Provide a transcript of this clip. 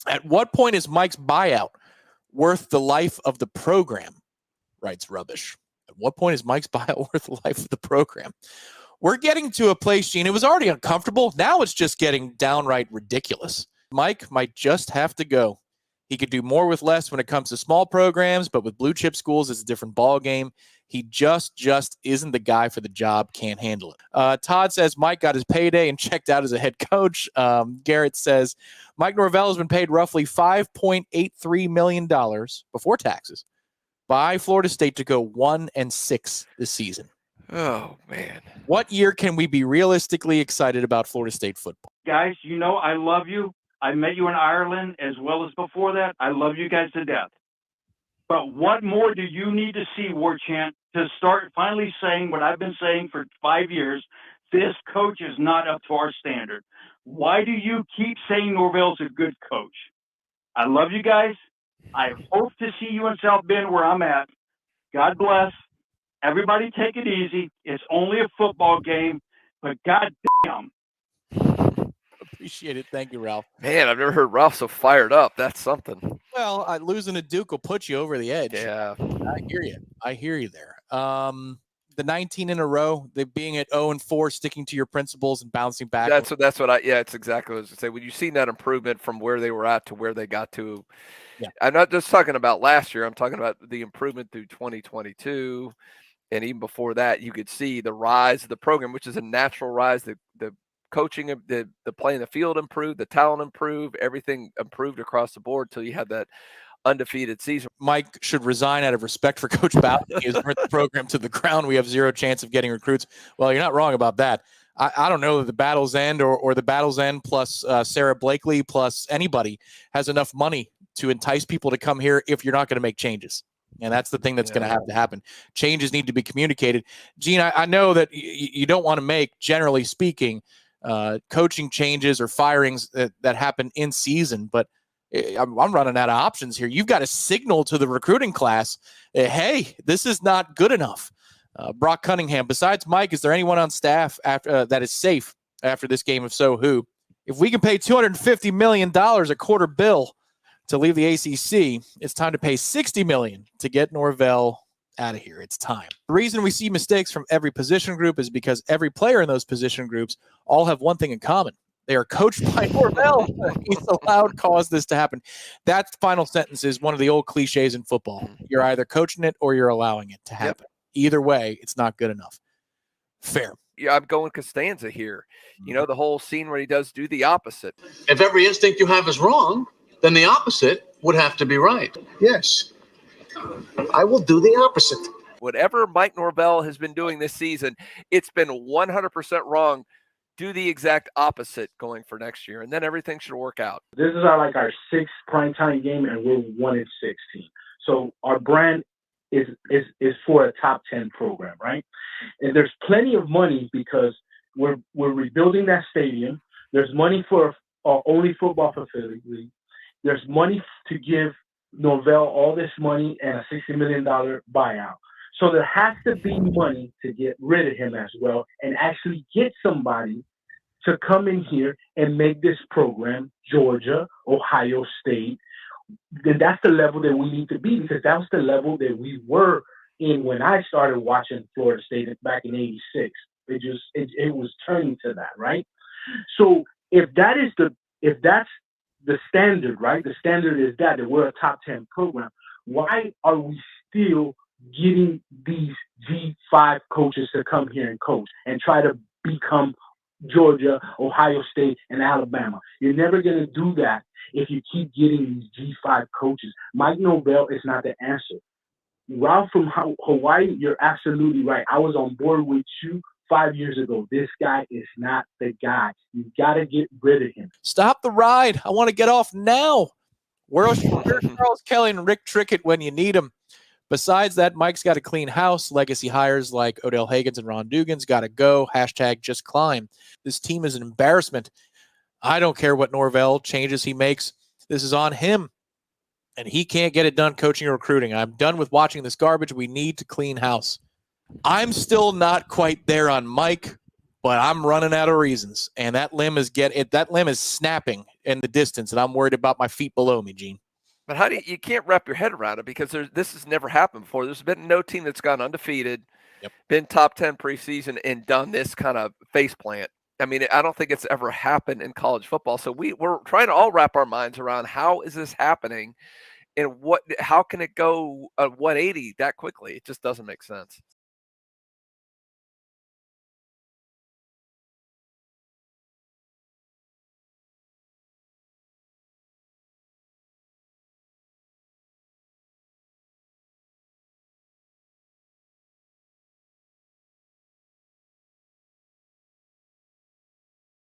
At what point is Mike's buyout worth the life of the program? Writes Rubbish. At what point is Mike's buyout worth the life of the program? We're getting to a place, Gene, it was already uncomfortable. Now it's just getting downright ridiculous. Mike might just have to go. He could do more with less when it comes to small programs, but with blue chip schools, it's a different ball game. He just isn't the guy for the job, can't handle it. Todd says Mike got his payday and checked out as a head coach. Garrett says Mike Norvell has been paid roughly $5.83 million before taxes by Florida State to go 1-6 this season. Oh, man. What year can we be realistically excited about Florida State football? Guys, you know I love you. I met you in Ireland as well as before that. I love you guys to death. But what more do you need to see, Warchant, to start finally saying what I've been saying for 5 years? This coach is not up to our standard. Why do you keep saying Norvell's a good coach? I love you guys. I hope to see you in South Bend where I'm at. God bless. Everybody take it easy. It's only a football game, but God damn. Appreciate it. Thank you, Ralph. Man, I've never heard Ralph so fired up. That's something. Well, losing a Duke will put you over the edge. Yeah. I hear you there. The 19 in a row, they being at 0-4, sticking to your principles and bouncing back. It's exactly what I was going to say. When you've seen that improvement from where they were at to where they got to, yeah. I'm not just talking about last year. I'm talking about the improvement through 2022. And even before that, you could see the rise of the program, which is a natural rise. The coaching, the play in the field improved, the talent improved, everything improved across the board till you had that undefeated season. Mike should resign out of respect for Coach Bowden. He has brought the program to the ground. We have zero chance of getting recruits. Well, you're not wrong about that. I don't know that the Battle's End or the Battle's End plus Sarah Blakely plus anybody has enough money to entice people to come here if you're not going to make changes. And that's the thing that's going to have to happen. Changes need to be communicated. Gene, I know that you don't want to make, generally speaking, coaching changes or firings that happen in season, but I'm running out of options here. You've got to signal to the recruiting class, hey, this is not good enough. Brock Cunningham, besides Mike, is there anyone on staff after that is safe after this game? If so, who? If we can pay $250 million a quarter bill to leave the ACC, it's time to pay $60 million to get Norvell out of here. It's time. The reason we see mistakes from every position group is because every player in those position groups all have one thing in common. They are coached by Norvell. He's allowed cause this to happen. That final sentence is one of the old cliches in football. You're either coaching it or you're allowing it to happen. Yep. Either way, it's not good enough. Fair. Yeah, I'm going Costanza here. You know, the whole scene where he does do the opposite. If every instinct you have is wrong, then the opposite would have to be right. Yes. I will do the opposite. Whatever Mike Norvell has been doing this season, it's been 100% wrong. Do the exact opposite going for next year, and then everything should work out. This is our sixth primetime game, and we're 1-16. So our brand is for a top 10 program, right? And there's plenty of money because we're rebuilding that stadium. There's money for our only football facility. There's money to give Norvell all this money and a $60 million buyout. So there has to be money to get rid of him as well and actually get somebody to come in here and make this program, Georgia, Ohio State. Then that's the level that we need to be, because that was the level that we were in when I started watching Florida State back in '86. It was turning to that, right? So if that's the standard, right? The standard is that we're a top 10 program. Why are we still getting these G5 coaches to come here and coach and try to become Georgia, Ohio State, and Alabama? You're never going to do that if you keep getting these G5 coaches. Mike Norvell is not the answer. Ralph from Hawaii, you're absolutely right. I was on board with you 5 years ago. This guy is not the guy. You got to get rid of him. Stop the ride. I want to get off now. Where's Charles Kelly and Rick Trickett when you need them? Besides that, Mike's got to clean house. Legacy hires like Odell Hagens and Ron Dugan's got to go. # just climb. This team is an embarrassment. I don't care what Norvell changes he makes. This is on him. And he can't get it done coaching or recruiting. I'm done with watching this garbage. We need to clean house. I'm still not quite there on Mike, but I'm running out of reasons, and that limb is snapping in the distance, and I'm worried about my feet below me, Gene. But how do you can't wrap your head around it because this has never happened before. There's been no team that's gone undefeated, been top 10 preseason, and done this kind of face plant. I mean, I don't think it's ever happened in college football. So we're trying to all wrap our minds around how is this happening, and how can it go 180 that quickly? It just doesn't make sense.